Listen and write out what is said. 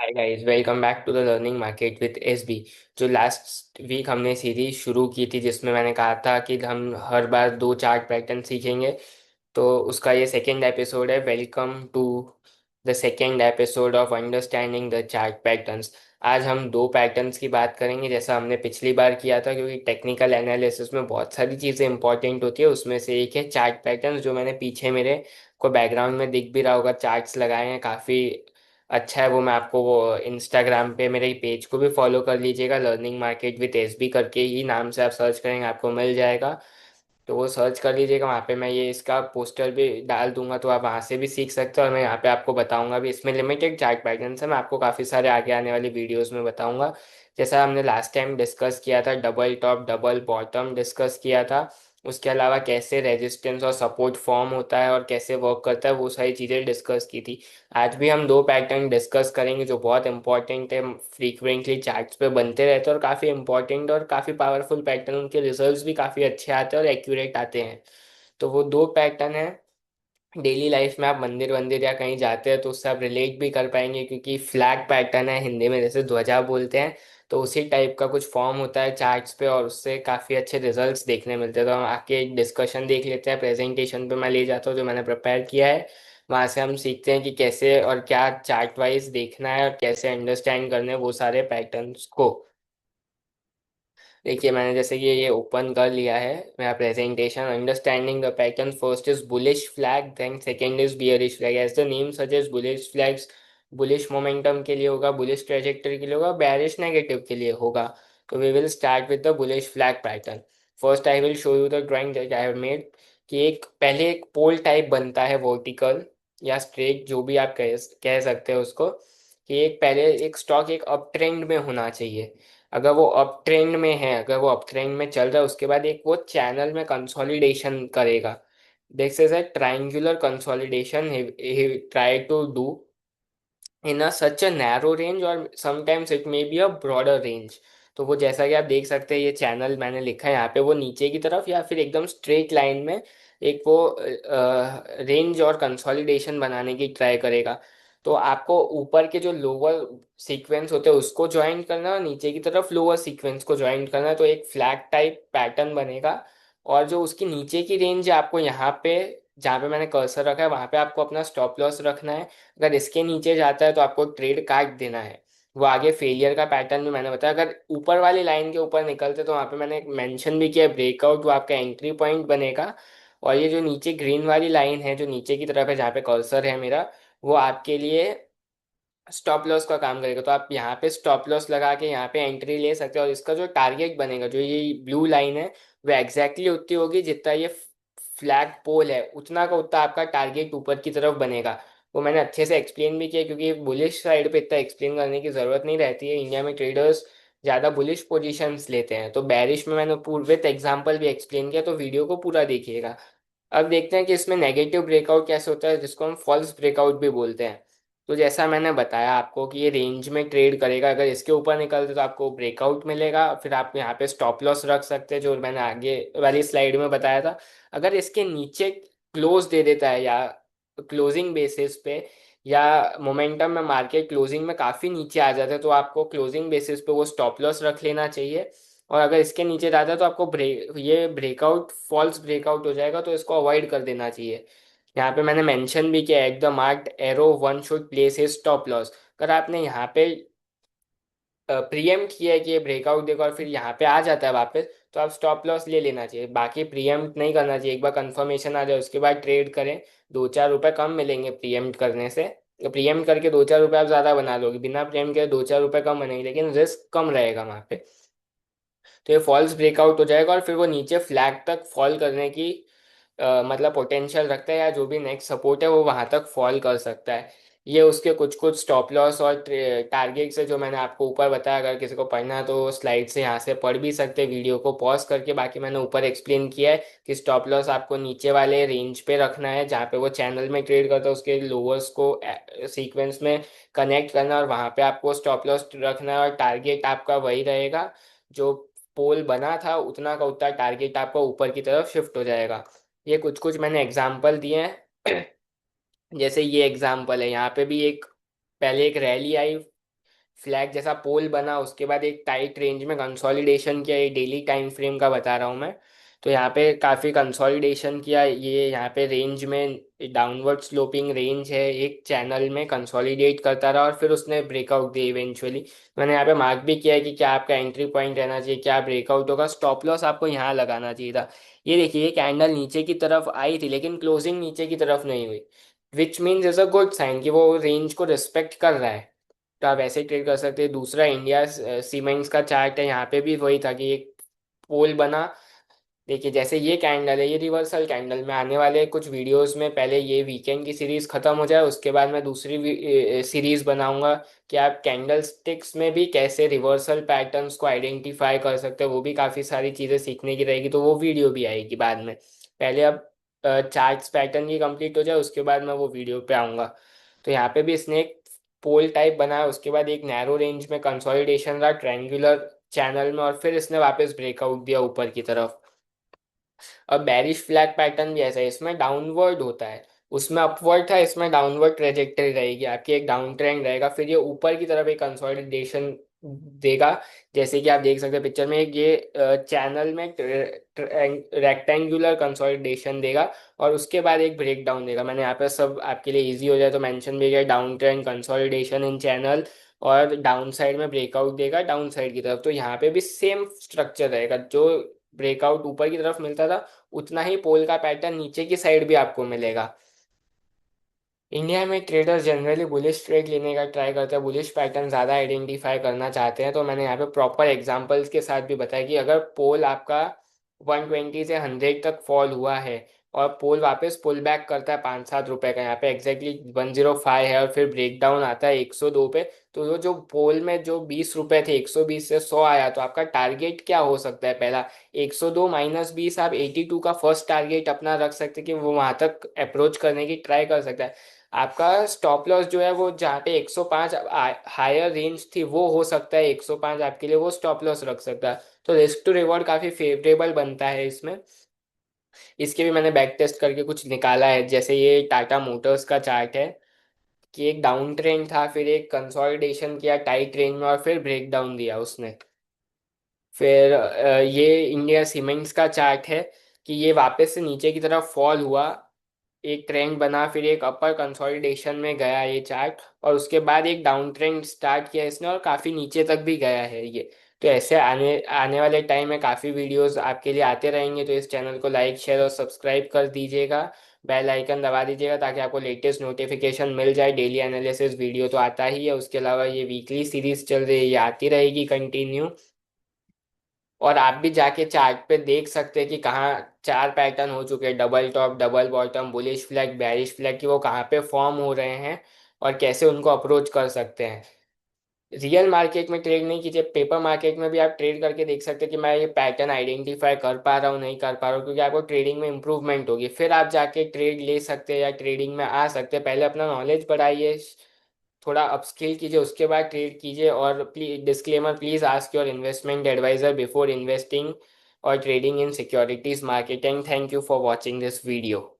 Hi guys, welcome back to the learning market with SB. जो last week हमने series शुरू की थी जिसमें मैंने कहा था कि हम हर बार दो चार्ट पैटर्न सीखेंगे, तो उसका ये सेकेंड एपिसोड है। Welcome to the second episode of understanding the chart patterns. आज हम दो पैटर्न्स की बात करेंगे जैसा हमने पिछली बार किया था, क्योंकि टेक्निकल एनालिसिस में बहुत सारी चीज़ें इंपॉर्टेंट होती है। उसमें से एक है चार्ट पैटर्न्स, जो मैंने पीछे मेरे को बैकग्राउंड में दिख भी रहा होगा, चार्ट्स लगाए हैं काफ़ी। अच्छा है वो। मैं आपको वो इंस्टाग्राम पे मेरे पेज को भी फॉलो कर लीजिएगा, लर्निंग मार्केट विद एसबी करके ही नाम से आप सर्च करेंगे आपको मिल जाएगा। तो वो सर्च कर लीजिएगा, वहाँ पे मैं ये इसका पोस्टर भी डाल दूंगा, तो आप वहाँ से भी सीख सकते हो। और मैं यहाँ पे आपको बताऊंगा भी, इसमें लिमिटेड चार्ट पैटर्न्स है, मैं आपको काफ़ी सारे आगे आने वाली वीडियोस में बताऊंगा। जैसा हमने लास्ट टाइम डिस्कस किया था, double top double bottom discuss किया था। उसके अलावा कैसे रेजिस्टेंस और सपोर्ट फॉर्म होता है और कैसे वर्क करता है, वो सारी चीज़ें डिस्कस की थी। आज भी हम दो पैटर्न डिस्कस करेंगे जो बहुत इंपॉर्टेंट है, फ्रीक्वेंटली चार्ट्स पे बनते रहते हैं और काफ़ी इंपॉर्टेंट और काफ़ी पावरफुल पैटर्न, उनके रिजल्ट्स भी काफ़ी अच्छे आते हैं और एक्यूरेट आते हैं। तो वो दो पैटर्न है। डेली लाइफ में आप मंदिर वंदिर या कहीं जाते हैं तो उससे आप रिलेट भी कर पाएंगे, क्योंकि फ्लैग पैटर्न है, हिंदी में जैसे ध्वजा बोलते हैं। तो उसी टाइप का कुछ फॉर्म होता है चार्ट्स पे और उससे काफ़ी अच्छे रिजल्ट्स देखने मिलते हैं। तो हम आके डिस्कशन देख लेते हैं, प्रेजेंटेशन पे मैं ले जाता हूँ जो मैंने प्रिपेयर किया है। वहाँ से हम सीखते हैं कि कैसे और क्या चार्ट वाइज देखना है और कैसे अंडरस्टैंड करने हैं वो सारे पैटर्न्स को। देखिए, मैंने जैसे कि ये ओपन कर लिया है मेरा presentation. Understanding the pattern, first is bullish flag, then second is bearish flag. As the name suggest, bullish flags bullish momentum के लिए होगा, बुलिश ट्रेजेक्टरी के लिए होगा, बेरिश नेगेटिव के लिए होगा। तो we will start with the bullish flag pattern. First I will show you the drawing that I have made. कि एक पहले एक पोल टाइप बनता है, वर्टिकल या स्ट्रेट जो भी आप कह सकते हो उसको। कि एक पहले एक स्टॉक एक अप ट्रेंड में होना चाहिए। अगर वो अप ट्रेंड में है, अगर वो अप ट्रेंड में चल रहा है, उसके बाद एक वो चैनल में कंसोलिडेशन करेगा। This is a triangular consolidation he try to do in a such a narrow range, और sometimes it may be a broader range. तो वो जैसा कि आप देख सकते हैं, ये चैनल मैंने लिखा है यहाँ पे, वो नीचे की तरफ या फिर एकदम स्ट्रेट लाइन में एक वो रेंज और कंसोलिडेशन बनाने की ट्राई करेगा। तो आपको ऊपर के जो लोअर सीक्वेंस होते हैं उसको ज्वाइन करना है और नीचे की तरफ लोअर सीक्वेंस को ज्वाइन करना है, तो एक फ्लैग टाइप पैटर्न बनेगा। और जो उसकी नीचे की रेंज है, आपको यहाँ पे जहाँ पे मैंने कर्सर रखा है वहाँ पे आपको अपना स्टॉप लॉस रखना है। अगर इसके नीचे जाता है तो आपको ट्रेड काट देना है। वो आगे फेलियर का पैटर्न भी मैंने बताया। अगर ऊपर वाली लाइन के ऊपर निकलते तो वहाँ पे मैंने मेंशन भी किया, ब्रेकआउट वो आपका एंट्री पॉइंट बनेगा। और ये जो नीचे ग्रीन वाली लाइन है जो नीचे की तरफ है जहाँ पे कर्सर है मेरा, वो आपके लिए स्टॉप लॉस का काम करेगा। तो आप यहाँ पे स्टॉप लॉस लगा के यहाँ पे एंट्री ले सकते हो, और इसका जो टारगेट बनेगा, जो ये ब्लू लाइन है, वो एग्जैक्टली उतनी होगी जितना ये फ्लैग पोल है, उतना का उतना आपका टारगेट ऊपर की तरफ बनेगा। वो मैंने अच्छे से एक्सप्लेन भी किया, क्योंकि बुलिश साइड पे इतना एक्सप्लेन करने की जरूरत नहीं रहती है। इंडिया में ट्रेडर्स ज़्यादा बुलिश पोजीशंस लेते हैं, तो बैरिश में मैंने पूर्ण विथ एग्जाम्पल भी एक्सप्लेन किया, तो वीडियो को पूरा देखिएगा। अब देखते हैं कि इसमें नेगेटिव ब्रेकआउट कैसे होता है, जिसको हम फॉल्स ब्रेकआउट भी बोलते हैं। तो जैसा मैंने बताया आपको कि ये रेंज में ट्रेड करेगा, अगर इसके ऊपर निकलते तो आपको ब्रेकआउट मिलेगा, फिर आप यहाँ पे स्टॉप लॉस रख सकते हैं जो मैंने आगे वाली स्लाइड में बताया था। अगर इसके नीचे क्लोज दे देता है, या क्लोजिंग बेसिस पे, या मोमेंटम में मार्केट क्लोजिंग में काफ़ी नीचे आ जाता है, तो आपको क्लोजिंग बेसिस पे वो स्टॉप लॉस रख लेना चाहिए। और अगर इसके नीचे जाता है तो आपको ये ब्रेकआउट फॉल्स ब्रेकआउट हो जाएगा, तो इसको अवॉइड कर देना चाहिए। यहाँ पे मैंने मेंशन भी किया, at the marked arrow one should place his stop loss. अगर आपने यहाँ पे प्रीएम्प्ट किया है कि ये ब्रेकआउट देगा और फिर यहाँ पे आ जाता है वापस, तो आप स्टॉप लॉस ले लेना चाहिए। बाकी प्रीएम्प्ट नहीं करना चाहिए, एक बार कंफर्मेशन आ जाए उसके बाद ट्रेड करें। दो चार रुपए कम मिलेंगे प्रीएम्प्ट करने से। प्रीएम्प्ट करके दो चार रुपए आप ज़्यादा बना लोगे, बिना प्रीएम्प्ट के दो चार रुपए कम बनेंगे, लेकिन रिस्क कम रहेगा वहाँ पे। तो ये फॉल्स ब्रेकआउट हो जाएगा और फिर वो नीचे फ्लैग तक फॉल करने की मतलब पोटेंशियल रखता है, या जो भी नेक्स्ट सपोर्ट है वो वहां तक फॉल कर सकता है। ये उसके कुछ कुछ स्टॉप लॉस और टारगेट्स है जो मैंने आपको ऊपर बताया। अगर किसी को पढ़ना है तो स्लाइड से यहाँ से पढ़ भी सकते हैं, वीडियो को पॉज करके। बाकी मैंने ऊपर एक्सप्लेन किया है कि स्टॉप लॉस आपको नीचे वाले रेंज पे रखना है, जहाँ पे वो चैनल में ट्रेड करता है उसके लोअर्स को सीक्वेंस में कनेक्ट करना है, और वहाँ पे आपको स्टॉप लॉस रखना है। और टारगेट आपका वही रहेगा, जो पोल बना था उतना का उतना टारगेट आपका ऊपर की तरफ शिफ्ट हो जाएगा। ये कुछ कुछ मैंने एग्जाम्पल दिए हैं। जैसे ये एग्जाम्पल है, यहाँ पे भी एक पहले एक रैली आई फ्लैग जैसा पोल बना, उसके बाद एक टाइट रेंज में कंसोलिडेशन किया, ये डेली टाइम फ्रेम का बता रहा हूँ मैं। तो यहाँ पे काफ़ी कंसोलिडेशन किया, ये यहाँ पे रेंज में डाउनवर्ड स्लोपिंग रेंज है, एक चैनल में कंसोलिडेट करता रहा और फिर उसने ब्रेकआउट दिया इवेंचुअली। मैंने यहाँ पे मार्क भी किया है कि क्या आपका एंट्री पॉइंट रहना चाहिए, क्या ब्रेकआउट होगा, स्टॉप लॉस आपको यहाँ लगाना चाहिए था। ये देखिए, ये कैंडल नीचे की तरफ आई थी लेकिन क्लोजिंग नीचे की तरफ नहीं हुई, which means is a good sign कि वो रेंज को रिस्पेक्ट कर रहा है। तो आप ऐसे ट्रेड कर सकते हैं। दूसरा इंडिया सीमेंट्स का चार्ट है, यहाँ पे भी वही था कि एक पोल बना। देखिए जैसे ये कैंडल है, ये रिवर्सल कैंडल में आने वाले कुछ वीडियोस में, पहले ये वीकेंड की सीरीज खत्म हो जाए उसके बाद मैं दूसरी सीरीज बनाऊंगा कि आप कैंडल स्टिक्स में भी कैसे रिवर्सल पैटर्न्स को आइडेंटिफाई कर सकते हैं। वो भी काफ़ी सारी चीज़ें सीखने की रहेगी, तो वो वीडियो भी आएगी बाद में। पहले अब चार्ट्स पैटर्न की कंप्लीट हो जाए उसके बाद मैं वो वीडियो पे आऊँगा। तो यहाँ पे भी इसने एक पोल टाइप बनाया, उसके बाद एक नैरो रेंज में कंसोलिडेशन रहा ट्रायंगुलर चैनल में, और फिर इसने वापस ब्रेकआउट दिया ऊपर की तरफ। अब बैरिश फ्लैग पैटर्न भी ऐसा है, इसमें डाउनवर्ड होता है, उसमें अपवर्ड था, इसमें डाउनवर्ड ट्रेजेक्टरी रहेगी आपकी, एक डाउन ट्रेंड रहेगा, फिर ये ऊपर की तरफ एक कंसोलिडेशन देगा। जैसे कि आप देख सकते हैं पिक्चर में, एक ये चैनल में रेक्टेंगुलर कंसोलिडेशन देगा और उसके बाद एक ब्रेक डाउन देगा। मैंने यहाँ पे सब आपके लिए इजी हो जाए तो मेंशन भी किया, डाउन ट्रेंड कंसोलिडेशन इन चैनल, और डाउन साइड में ब्रेकआउट देगा डाउन साइड की तरफ। तो यहाँ पे भी सेम स्ट्रक्चर रहेगा, जो ब्रेकआउट ऊपर की तरफ मिलता था उतना ही पोल का पैटर्न नीचे की साइड भी आपको मिलेगा। इंडिया में ट्रेडर्स जनरली बुलिश ट्रेड लेने का ट्राई करते हैं, बुलिश पैटर्न ज़्यादा आइडेंटिफाई करना चाहते हैं। तो मैंने यहाँ पे प्रॉपर एग्जांपल्स के साथ भी बताया कि अगर पोल आपका 120 से 100 तक फॉल हुआ है और पोल वापस पुल बैक करता है 5-7 रुपए का, यहाँ पे एग्जैक्टली 105 है, और फिर ब्रेक डाउन आता है 102 पे, तो वो जो पोल में जो 20 रुपए थे, 120 से 100 आया, तो आपका टारगेट क्या हो सकता है? पहला 102 माइनस 20, आप 82 का फर्स्ट टारगेट अपना रख सकते हैं कि वो वहां तक अप्रोच करने की ट्राई कर सकता है। आपका स्टॉप लॉस जो है वो जहाँ पे 105 हायर रेंज थी, वो हो सकता है 105 आपके लिए वो स्टॉप लॉस रख सकता है। तो रिस्क टू रिवॉर्ड काफी फेवरेबल बनता है इसमें। इसके भी मैंने बैक टेस्ट करके कुछ निकाला है, जैसे ये टाटा मोटर्स का चार्ट है कि एक डाउन ट्रेंड था, फिर एक कंसोलिडेशन किया टाइट रेंज में और फिर ब्रेक डाउन दिया उसने। फिर ये इंडिया सीमेंट्स का चार्ट है कि ये वापस से नीचे की तरफ फॉल हुआ, एक ट्रेंड बना, फिर एक अपर कंसोलिडेशन में गया ये चार्ट, और उसके बाद एक डाउन ट्रेंड स्टार्ट किया इसने और काफ़ी नीचे तक भी गया है ये। तो ऐसे आने आने वाले टाइम में काफ़ी वीडियोस आपके लिए आते रहेंगे, तो इस चैनल को लाइक शेयर और सब्सक्राइब कर दीजिएगा। बेल आइकन दबा दीजिएगा ताकि आपको लेटेस्ट नोटिफिकेशन मिल जाए। डेली एनालिसिस वीडियो तो आता ही है, उसके अलावा ये वीकली सीरीज चल रही है, ये आती रहेगी कंटिन्यू। और आप भी जाके चार्ट पे देख सकते हैं कि कहाँ चार पैटर्न हो चुके हैं, double top double bottom bullish flag bearish flag, कि वो कहाँ पे फॉर्म हो रहे हैं और कैसे उनको अप्रोच कर सकते हैं। रियल मार्केट में ट्रेड नहीं कीजिए, पेपर मार्केट में भी आप ट्रेड करके देख सकते हैं कि मैं ये पैटर्न आइडेंटिफाई कर पा रहा हूँ नहीं कर पा रहा हूँ, क्योंकि आपको ट्रेडिंग में इंप्रूवमेंट होगी, फिर आप जाके ट्रेड ले सकते हैं या ट्रेडिंग में आ सकते हैं। पहले अपना नॉलेज बढ़ाइए, थोड़ा अपस्किल कीजिए, उसके बाद ट्रेड कीजिए। और please disclaimer, please ask your investment advisor before investing और trading in securities marketing. Thank you for watching this video.